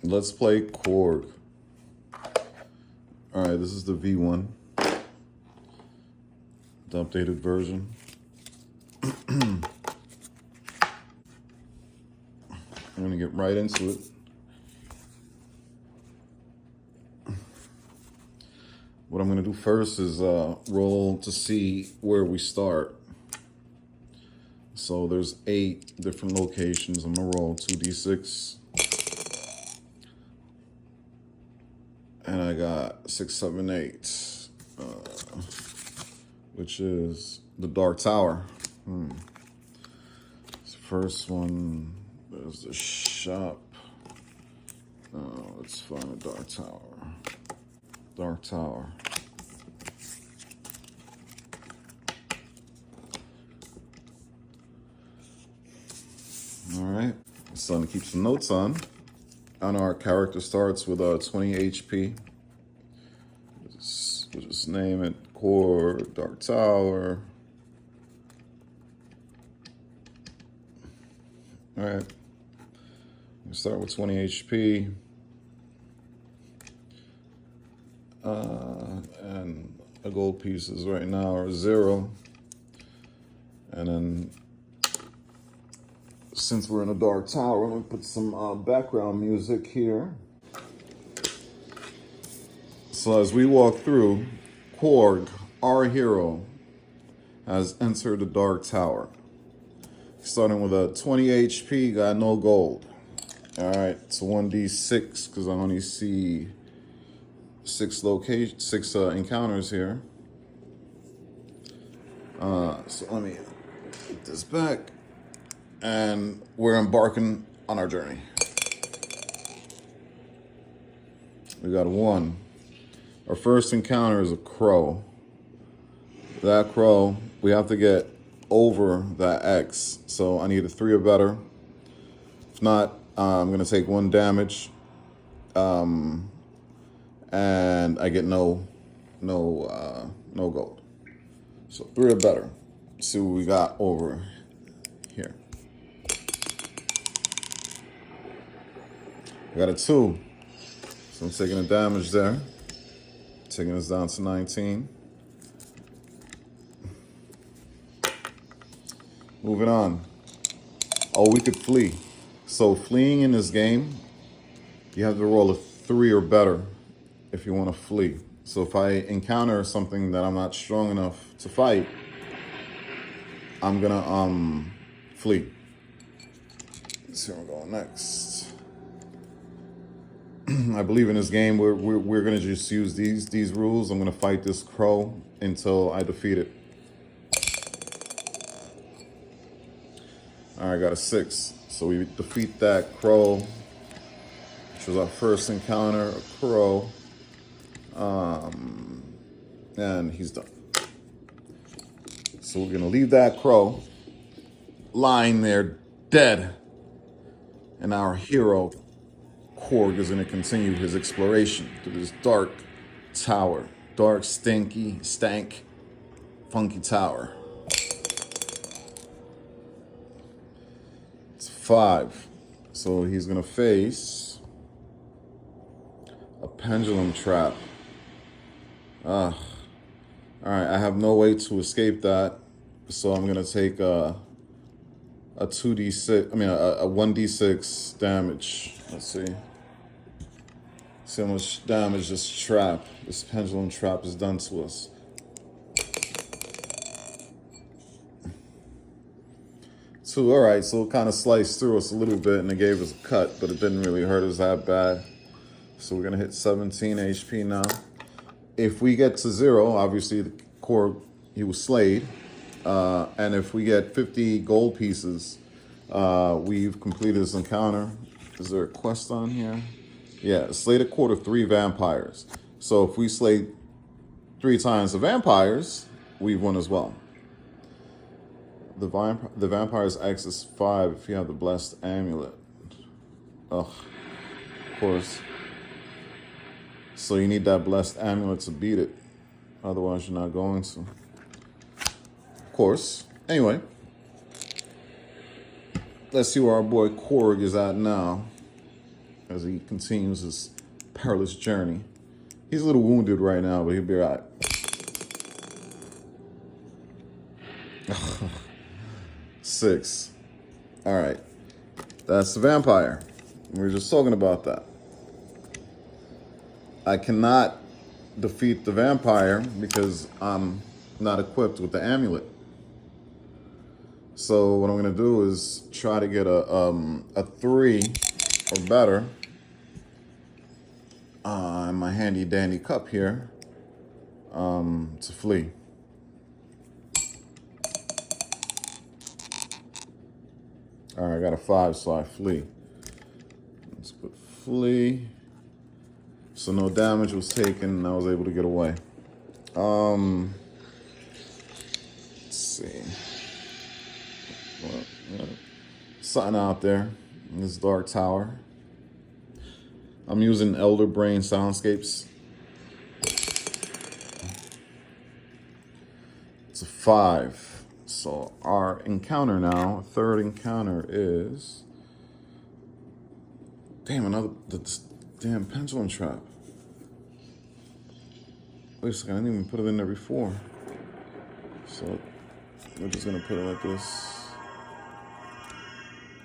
Let's play KORG. All right, this is the V1, the updated version. I'm gonna get right into it. What I'm gonna do first is roll to see where we start. So there's 8 different locations. I'm gonna roll 2d6. And I got 6, 7, 8, which is the Dark Tower. This first one, there's the shop. Let's find a Dark Tower. Dark Tower. All right, so I'm gonna keep some notes on. And our character starts with 20 HP. We'll just name it KORG Dark Tower. All right, we'll start with 20 HP. And the gold pieces right now are 0. And then since we're in a dark tower, I'm gonna put some background music here. So as we walk through, KORG, our hero, has entered the dark tower. Starting with a 20 HP, got no gold. All right, it's a 1d6 because I only see 6 encounters here. So let me get this back. And we're embarking on our journey. We got a 1. Our first encounter is a crow. That crow, we have to get over that X. So I need a 3 or better. If not, I'm gonna take 1 damage. And I get no gold. So 3 or better. Let's see what we got over here. I got a 2, so I'm taking the damage there. Taking us down to 19. Moving on. Oh, we could flee. So fleeing in this game, you have to roll a 3 or better if you want to flee. So if I encounter something that I'm not strong enough to fight, I'm gonna flee. Let's see where we're going next. I believe in this game we're gonna just use these rules. I'm gonna fight this crow until I defeat it. All right, I got a 6. So we defeat that crow, which was our first encounter, a crow. And he's done. So we're gonna leave that crow lying there dead. And our hero, KORG, is going to continue his exploration through this dark tower. Dark, stank, funky tower. It's 5. So he's going to face a pendulum trap. All right, I have no way to escape that. So I'm going to take a 1d6 damage. Let's see. See how much damage this pendulum trap has done to us. 2, all right, so it kind of sliced through us a little bit and it gave us a cut, but it didn't really hurt us that bad. So we're gonna hit 17 HP now. If we get to 0, obviously the KORG, he was slayed. And if we get 50 gold pieces, we've completed this encounter. Is there a quest on here? Yeah, slayed a court of 3 vampires. So if we slay 3 times the vampires, we've won as well. The vampire's X is 5 if you have the blessed amulet. Ugh, of course. So you need that blessed amulet to beat it. Otherwise, you're not going to. Of course. Anyway, let's see where our boy KORG is at now. as he continues his perilous journey. He's a little wounded right now, but he'll be all right. 6. All right. That's the vampire. We were just talking about that. I cannot defeat the vampire because I'm not equipped with the amulet. So what I'm going to do is try to get a 3 or better in my handy dandy cup here to flee. All right, I got a 5, so I flee. Let's put flee. So no damage was taken, and I was able to get away. Let's see. Well, something out there in this dark tower. I'm using Elder Brain soundscapes. It's a 5. So our encounter now, third encounter is... Damn, this damn pendulum trap. Wait a second, I didn't even put it in there before. So we're just gonna put it like this.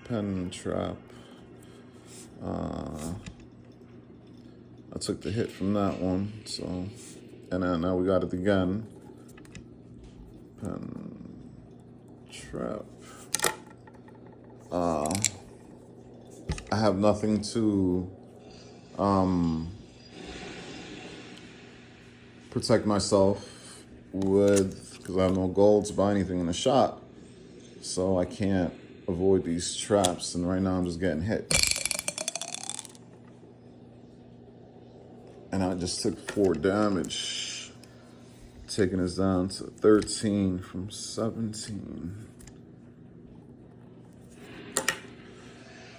Pen trap. I took the hit from that one, so, and then now we got it again. Pen trap. I have nothing to protect myself with because I have no gold to buy anything in the shop, so I can't avoid these traps. And right now I'm just getting hit. And I just took 4 damage, taking us down to 13 from 17.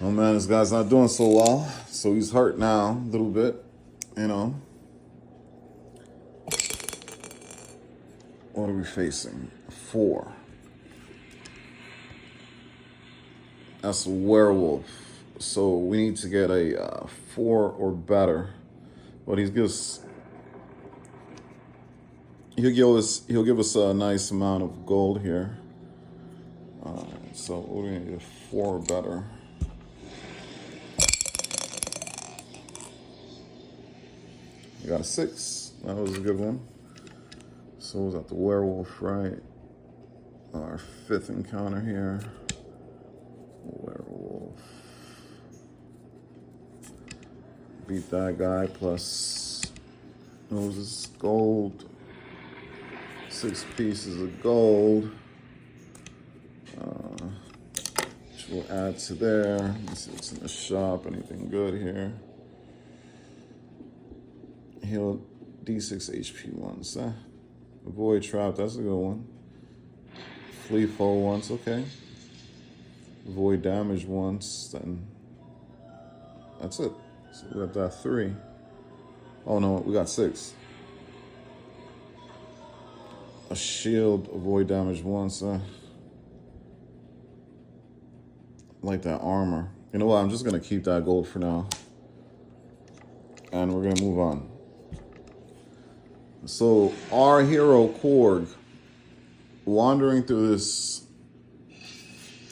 Oh man, this guy's not doing so well. So he's hurt now a little bit, you know. What are we facing? 4. That's a werewolf. So we need to get a 4 or better. But he'll give us a nice amount of gold here. So we're gonna get 4 or better. We got a 6. That was a good one. So was that the werewolf, right? Our 5th encounter here. Werewolf. Beat that guy plus Moses gold. 6 pieces of gold. Which we'll add to there. Let's see what's in the shop. Anything good here? Heal D6 HP once. Avoid trap, that's a good one. Flee foe once, okay. Avoid damage once, then that's it. So we got that 3. Oh no, we got 6. A shield, avoid damage once. Like that armor. You know what, I'm just gonna keep that gold for now. And we're gonna move on. So our hero KORG, wandering through this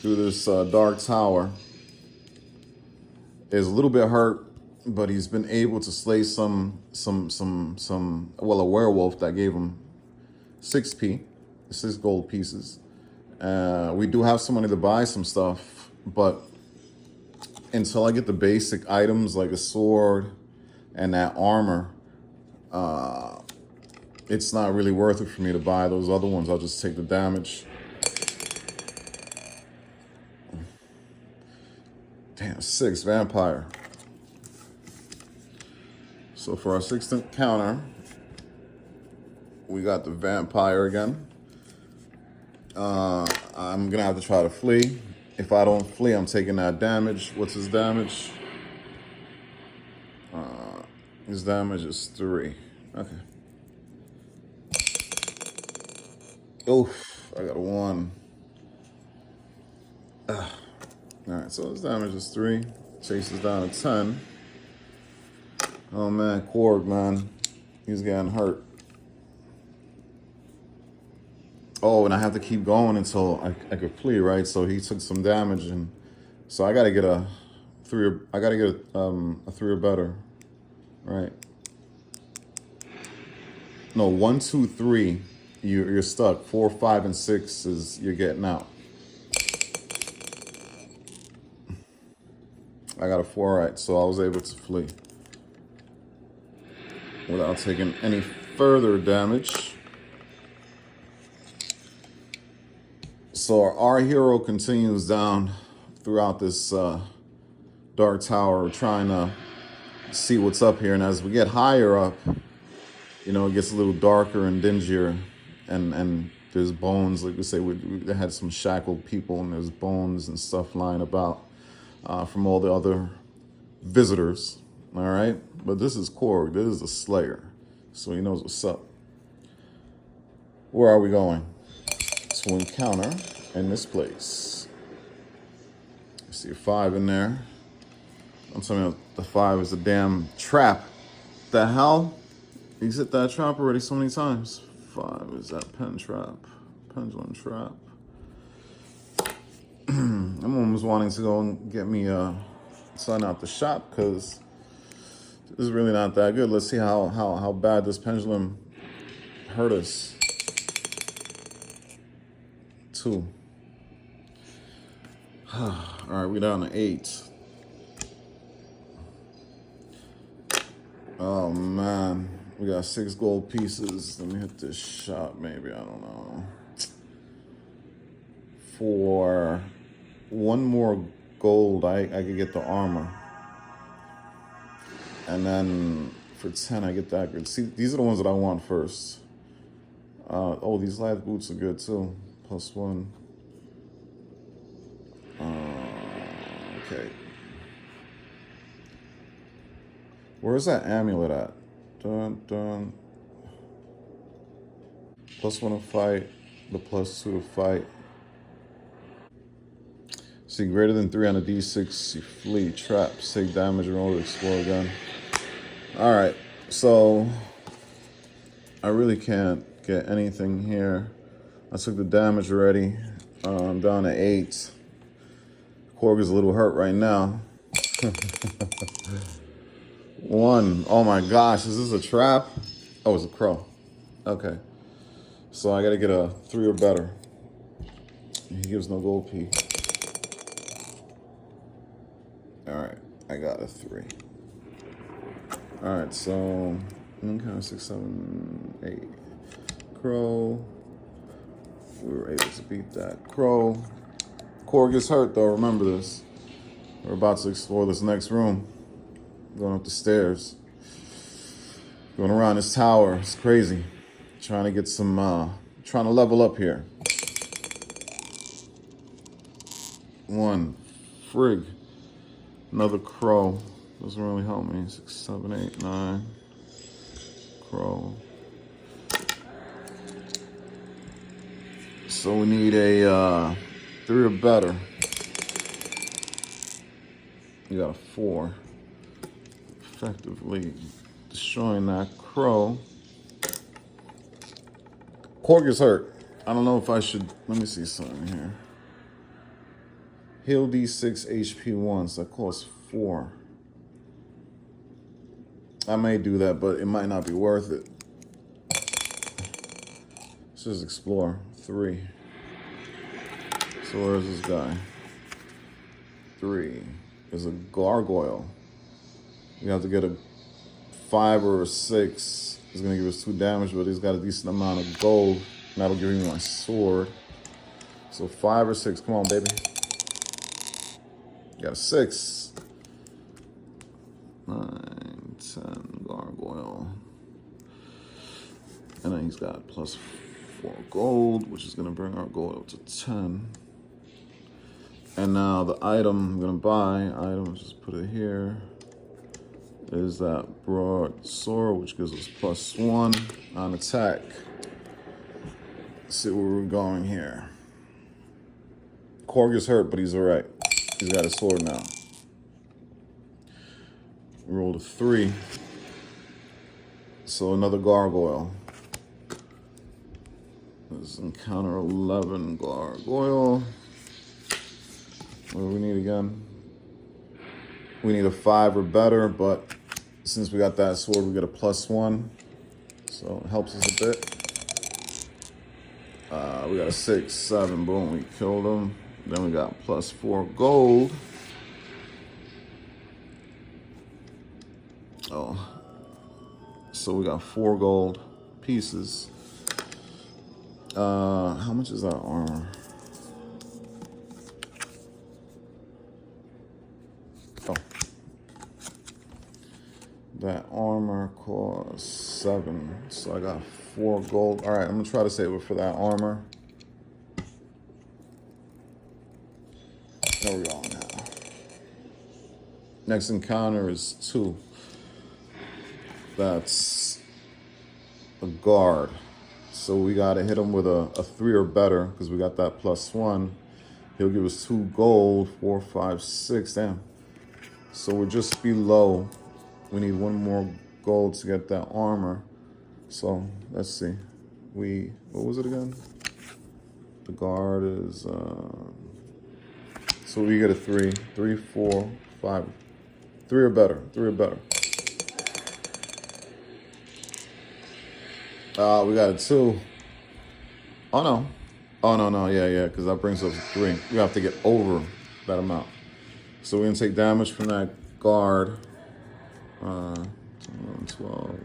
dark tower, is a little bit hurt, but he's been able to slay a werewolf that gave him 6 gold pieces. We do have some money to buy some stuff, but until I get the basic items like a sword and that armor, it's not really worth it for me to buy those other ones. I'll just take the damage. Damn, 6 vampire. So for our 6th encounter, we got the vampire again. I'm gonna have to try to flee. If I don't flee, I'm taking that damage. What's his damage? His damage is 3. Okay. Oof, I got a 1. All right, so his damage is 3. Chases down to 10. Oh man, KORG, man. He's getting hurt. Oh, and I have to keep going until I complete, right? So he took some damage, and so I gotta get a 3 or I gotta get a 3 or better, right? No, 1, 2, 3, you're stuck. 4, 5, and 6 is you're getting out. I got a 4, right? So I was able to flee without taking any further damage. So our hero continues down throughout this dark tower, trying to see what's up here. And as we get higher up, you know, it gets a little darker and dingier, and there's bones. Like we say, we had some shackled people, and there's bones and stuff lying about from all the other visitors. All right, but this is KORG. This is a Slayer, so he knows what's up. Where are we going to encounter in this place? I see a 5 in there. I'm telling you, the 5 is a damn trap. The hell? He's hit that trap already so many times. 5 is that pen trap, pendulum trap. I'm almost wanting to go and get me sign out the shop, because this is really not that good. Let's see how bad this pendulum hurt us. 2. All right, we're down to 8. Oh man, we got 6 gold pieces. Let me hit this shop, maybe, I don't know. For 1 more gold, I could get the armor. And then for 10, I get that good. See, these are the ones that I want first. Oh, these light boots are good too. +1. Okay. Where's that amulet at? Dun, dun. +1 to fight. The +2 to fight. See, greater than 3 on a D6, you flee, traps, take damage, and roll to explore again. All right, so I really can't get anything here. I took the damage already. I'm down to 8. KORG is a little hurt right now. 1. Oh my gosh, is this a trap? Oh, it's a crow. Okay. So I gotta get a 3 or better. He gives no gold P. Alright, I got a 3. Alright, so 6, 7, 8. Crow. We were able to beat that crow. KORG is hurt though, remember this. We're about to explore this next room. Going up the stairs. Going around this tower. It's crazy. Trying to get some, trying to level up here. 1. Frig. Another crow. Doesn't really help me. 6, 7, 8, 9. Crow. So we need a 3 or better. You got a 4. Effectively destroying that crow. KORG is hurt. I don't know if I should. Let me see something here. Heal D6 HP once. That costs 4. I may do that, but it might not be worth it. Let's just explore. 3. So where's this guy? 3 is a gargoyle. You have to get a 5 or a 6. He's gonna give us 2 damage, but he's got a decent amount of gold. And that'll give me my sword. So 5 or 6. Come on, baby. You got a 6. 9, 10, gargoyle. And then he's got +4 gold, which is gonna bring our gold up to 10. And now the item I'm gonna buy, just put it here, is that broadsword, which gives us +1 on attack. Let's see where we're going here. KORG is hurt, but he's all right. He's got a sword now. We rolled a 3. So another gargoyle. This is encounter 11 gargoyle. What do we need again? We need a 5 or better, but since we got that sword, we get a +1. So it helps us a bit. We got a 6, 7, boom, we killed him. Then we got +4 gold. Oh, so we got 4 gold pieces. How much is that armor? Oh, that armor costs 7, so I got 4 gold. All right, I'm gonna try to save it for that armor. There we go now. Next encounter is 2. That's a guard. So we gotta hit him with a 3 or better because we got that +1. He'll give us 2 gold, 4, 5, 6. Damn. So we're just below. We need 1 more gold to get that armor. So let's see. What was it again? The guard is so we get a 3, 3, 4, 5, 3 or better, 3 or better. We got a 2. Oh no. Oh no, yeah, because that brings us to 3. You have to get over that amount. So we're gonna take damage from that guard. 12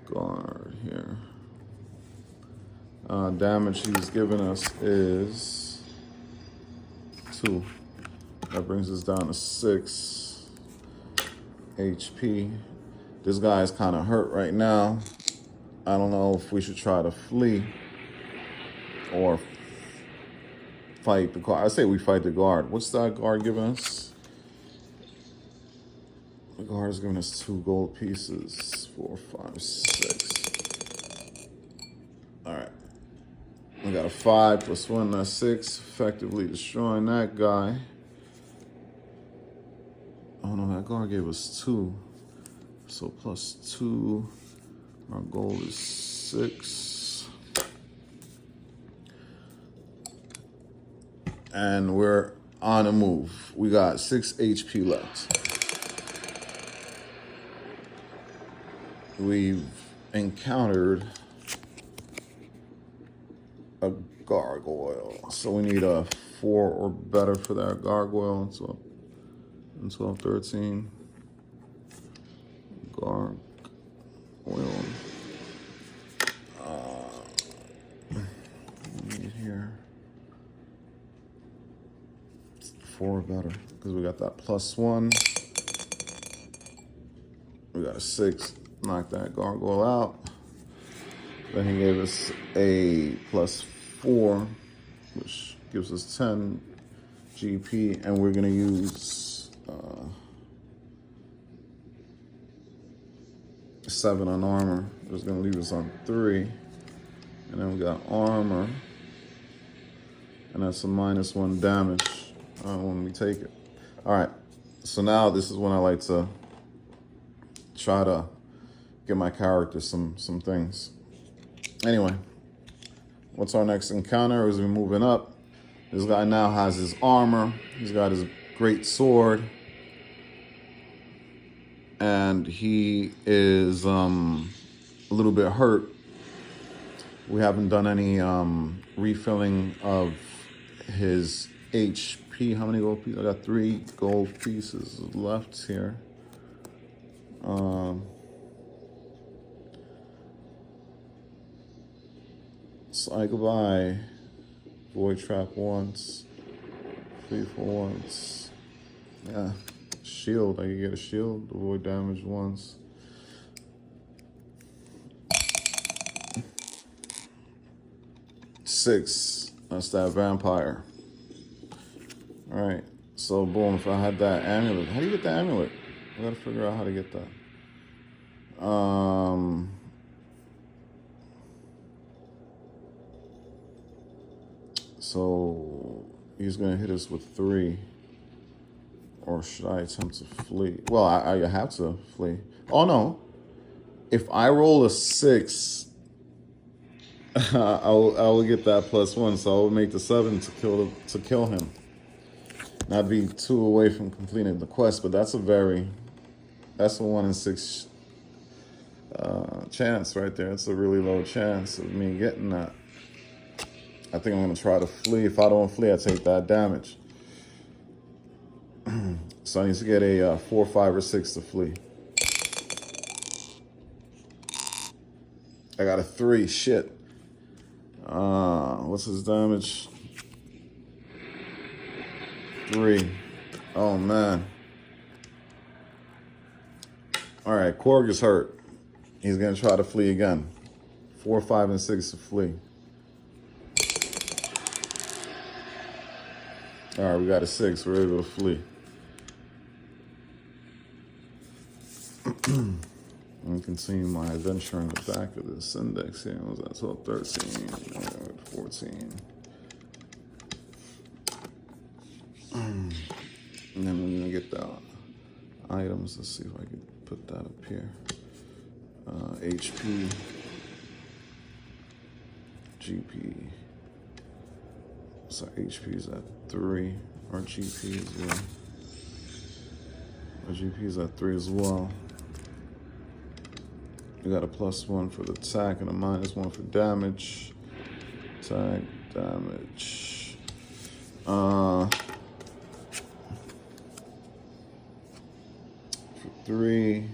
guard here. Damage he's giving us is 2. That brings us down to 6 HP. This guy is kind of hurt right now. I don't know if we should try to flee or fight the guard. I say we fight the guard. What's that guard giving us? The guard is giving us 2 gold pieces. 4, 5, 6. All right. We got a 5 +1, that's 6. Effectively destroying that guy. Oh no, that guard gave us 2. So +2. Our goal is 6. And we're on a move. We got 6 HP left. We've encountered a gargoyle. So we need a 4 or better for that gargoyle. In 12, 13. Gargoyle. Need here 4 or better because we got that +1. We got a 6. Knock that gargoyle out. Then he gave us a +4, which gives us 10 GP, and we're gonna use 7 on armor. It's gonna leave us on 3. And then we got armor. And that's a -1 damage when we take it. All right, so now this is when I like to try to get my character some things. Anyway, what's our next encounter as we're moving up? This guy now has his armor. He's got his great sword. And he is a little bit hurt. We haven't done any refilling of his HP. How many gold pieces? I got 3 gold pieces left here. Cycle by. Void trap once. Free for once. Yeah. Shield. I can get a shield. Avoid damage once. Six. That's that vampire. Alright. So boom, if I had that amulet. How do you get the amulet? I gotta figure out how to get that. So he's gonna hit us with 3. Or should I attempt to flee? Well, I have to flee. Oh no. If I roll a 6, I will get that +1, so I will make the 7 to kill him. And I'd be 2 away from completing the quest, but that's a 1 in 6 chance right there. It's a really low chance of me getting that. I think I'm gonna try to flee. If I don't flee, I take that damage. So I need to get a 4, 5, or 6 to flee. I got a 3. Shit. What's his damage? 3. Oh man. All right, KORG is hurt. He's gonna try to flee again. 4, 5, and 6 to flee. All right, we got a 6. We're able to flee. And continue my adventure in the back of this index here. What was that? 12, 13, 14. And then we're gonna get the items. Let's see if I can put that up here. HP, GP. So HP is at 3. Our GP as well. Our GP is at 3 as well. We got a +1 for the attack and a -1 for damage. Attack, damage. For 3.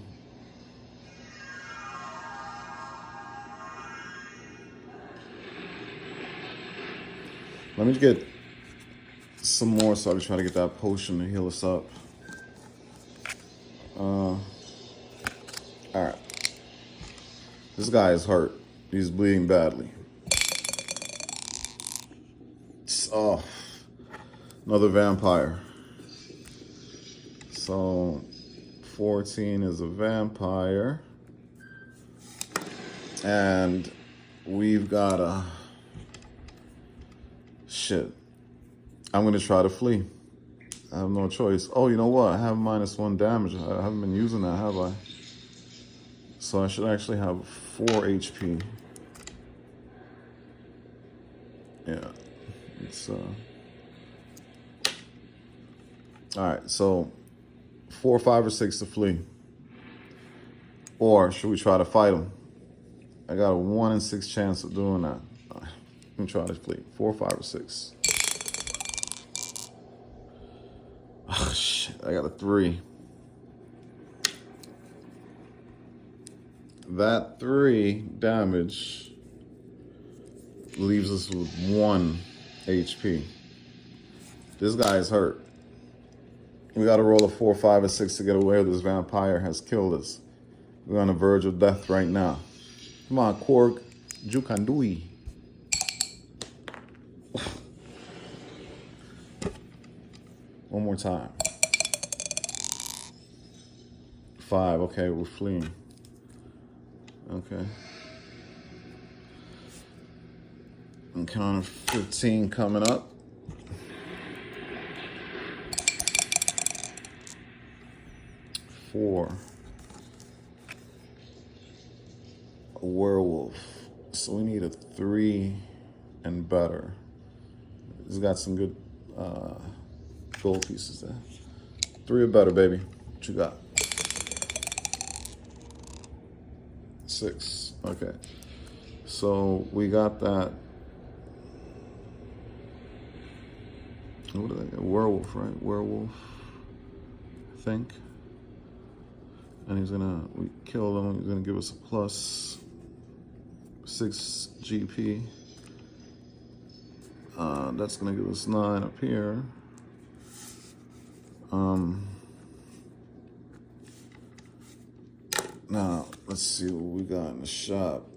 Let me get some more so I can try to get that potion to heal us up. All right. This guy is hurt. He's bleeding badly. Oh, another vampire. So 14 is a vampire. And we've got a... Shit. I'm going to try to flee. I have no choice. Oh, you know what? I have -1 damage. I haven't been using that, have I? So I should actually have 4 HP. Yeah. It's all right, so 4, 5, or 6 to flee. Or should we try to fight him? I got a 1 in 6 chance of doing that. All right, let me try to flee. 4, 5, or 6. Oh shit, I got a 3. That 3 damage leaves us with 1 HP. This guy is hurt. We got to roll a 4, 5, or 6 to get away. This vampire has killed us. We're on the verge of death right now. Come on, KORG, you can do it. One more time. 5. Okay, we're fleeing. Okay. Encounter 15 coming up. A werewolf. So we need a 3 and better. He's got some good gold pieces there. 3 or better, baby. What you got? 6. Okay. So we got that. What did I get? Werewolf, right? Werewolf, I think. And we kill him. He's gonna give us a +6 GP. That's gonna give us 9 up here. Now let's see what we got in the shop.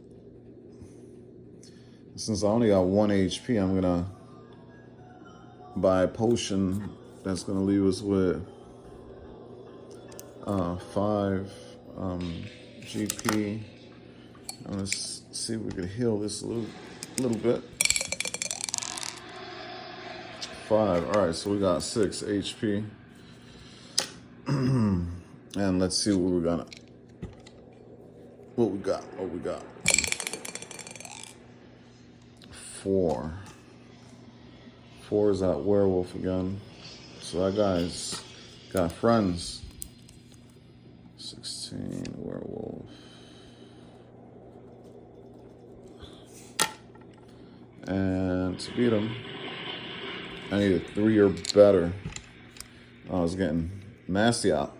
Since I only got 1 HP, I'm gonna buy a potion that's gonna leave us with 5 GP. And let's see if we can heal this a little bit. 5. All right, so we got 6 HP. And let's see what we're gonna. What we got? What we got? 4. 4 is that werewolf again. So that guy's got friends. 16 werewolf. And to beat him, I need a 3 or better. Oh, it's getting nasty out.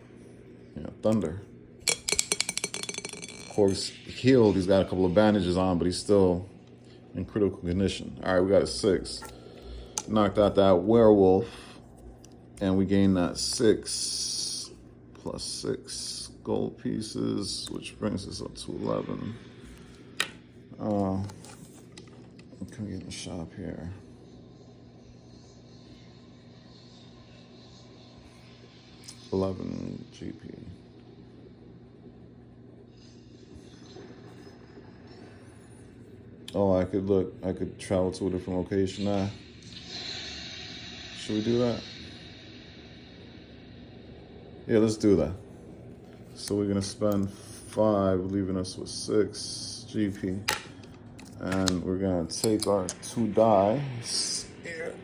Yeah, thunder. KORG's healed. He's got a couple of bandages on, but he's still in critical condition. All right, we got a 6. Knocked out that werewolf, and we gained that 6 plus 6 gold pieces, which brings us up to 11. Can we get in the shop here? $11 GP. Oh, I could travel to a different location now. Should we do that? Yeah, let's do that. So we're gonna spend 5, leaving us with 6 GP. And we're gonna take our 2 dice here.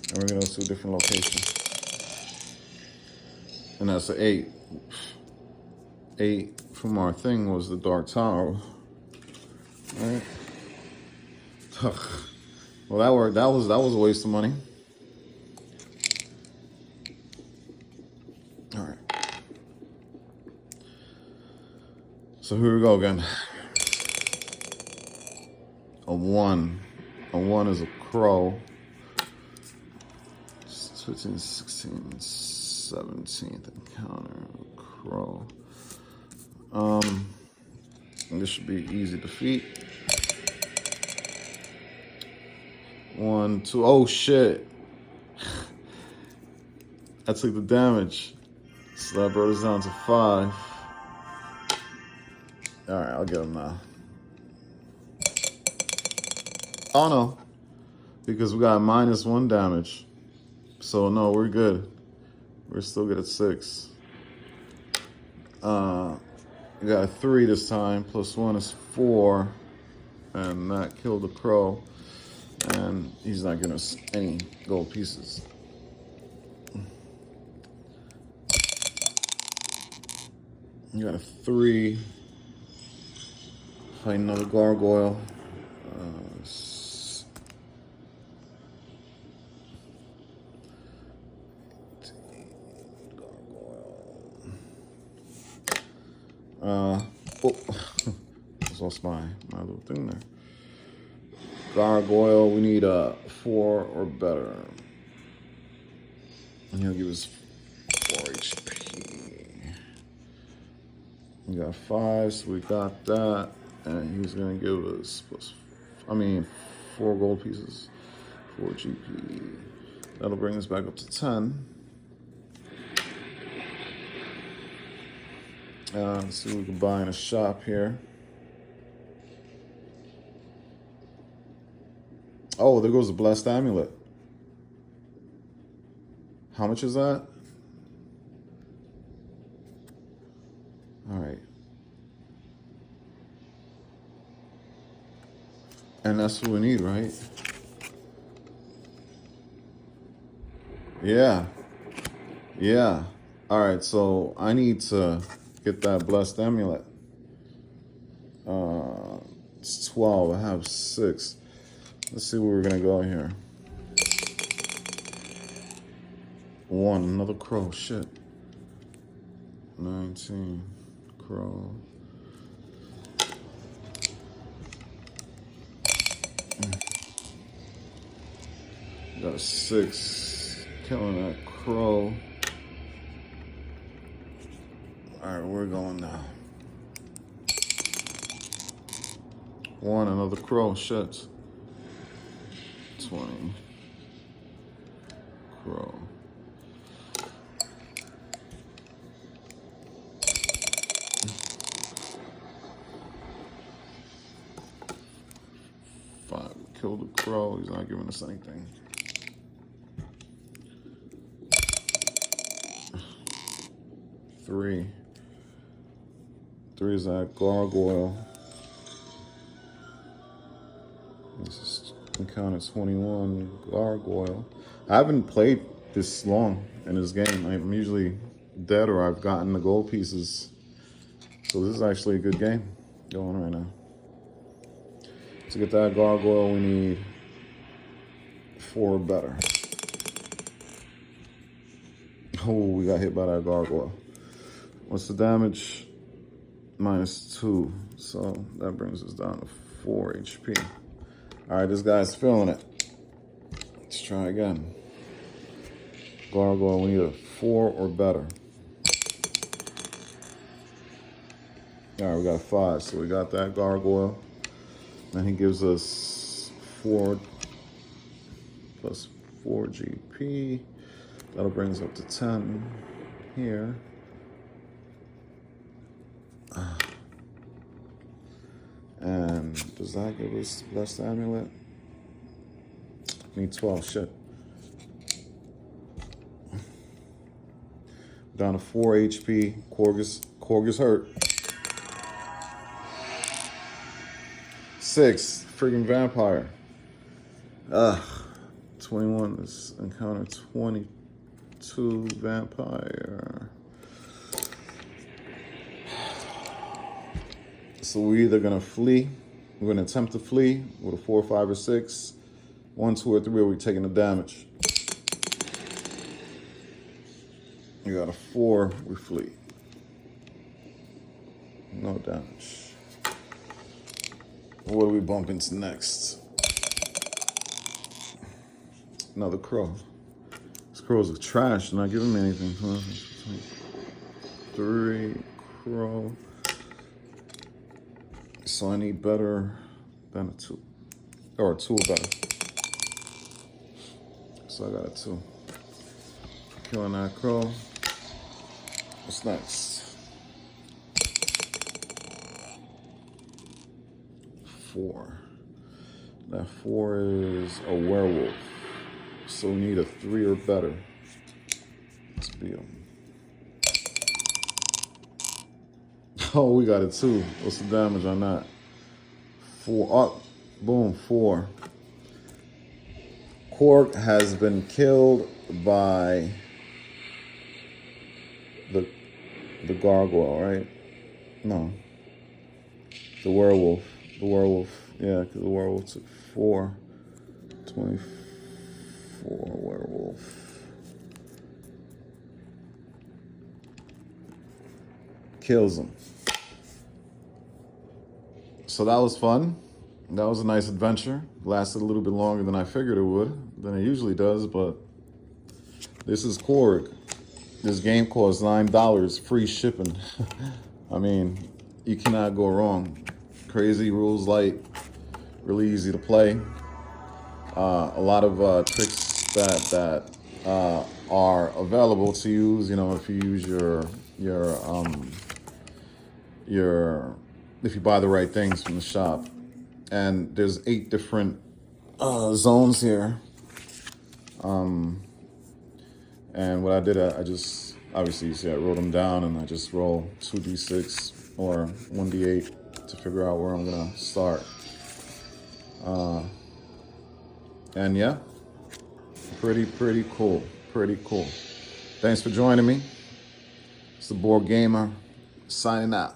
And we're gonna go to a different location. And that's an 8. 8 from our thing was the Dark Tower. Right. Well, that worked. That was a waste of money. All right. So here we go again. A 1. A 1 is a crow. 15, 16, 17th encounter. A crow. And this should be easy defeat. 1, 2. Oh shit! I took the damage, so that brought us down to 5. All right, I'll get him now. Oh no, because we got -1 damage. So no, we're good. We're still good at 6. We got a 3 this time. +1 is 4. And that killed the crow. And he's not giving us any gold pieces. You got a 3. Fight another gargoyle. Oh, just lost my little thing there. Gargoyle, we need a 4 or better. And he'll give us 4 HP. We got 5, so we got that. And he's gonna give us 4 gold pieces, 4 GP. That'll bring us back up to 10. Let's see what we can buy in a shop here. Oh, there goes the blessed amulet. How much is that? All right. And that's what we need, right? Yeah. Yeah. All right, so I need to get that blessed amulet. It's 12. I have 6. Let's see where we're gonna go here. 1, another crow. Shit. 19, crow. Got a 6. Killing that crow. All right, we're going now. 1, another crow. Shit. 20. Crow. Five. Kill the crow. He's not giving us anything. Three. 3 is that gargoyle. This is encounter 21 gargoyle. I haven't played this long in this game. I'm usually dead or I've gotten the gold pieces. So this is actually a good game going on right now. To get that gargoyle, we need 4 or better. Oh, we got hit by that gargoyle. What's the damage? -2. So that brings us down to 4 HP. All right, this guy's feeling it. Let's try again. Gargoyle, we need a 4 or better. All right, we got a 5, so we got that gargoyle. And he gives us 4 plus 4 GP. That'll bring us up to 10 here. And does that give us Blessed Amulet? Need 12, shit. Down to 4 HP. KORG is hurt. 6, friggin' vampire. 21 is encounter 22 vampire. So we're either gonna flee, we're gonna attempt to flee with a 4, 5, or 6. 1, 2, or 3, or we're taking the damage. You got a 4, we flee. No damage. What do we bump into next? Another crow. These crows are trash, they're not giving me anything. 3 crow. So I need better than a 2. Or a 2 or better. So I got a 2. Killing that crow. What's next? 4. That 4 is a werewolf. So we need a 3 or better. Let's beat him. Oh, we got a 2. What's the damage on that? 4. Oh, boom, 4. KORG has been killed by the gargoyle, right? No. The werewolf. The werewolf. Yeah, because the werewolf took 4. 24 werewolf. Kills him. So that was fun. That was a nice adventure. Lasted a little bit longer than I figured it would, than it usually does, but this is KORG. This game costs $9, free shipping. I mean, you cannot go wrong. Crazy rules light, really easy to play. A lot of tricks that are available to use. You know, if you use if you buy the right things from the shop. And there's 8 different zones here. And what I did, I just, obviously, you see I wrote them down and I just roll 2d6 or 1d8 to figure out where I'm gonna start. And yeah, pretty cool, pretty cool. Thanks for joining me. It's the Board Gamer, signing out.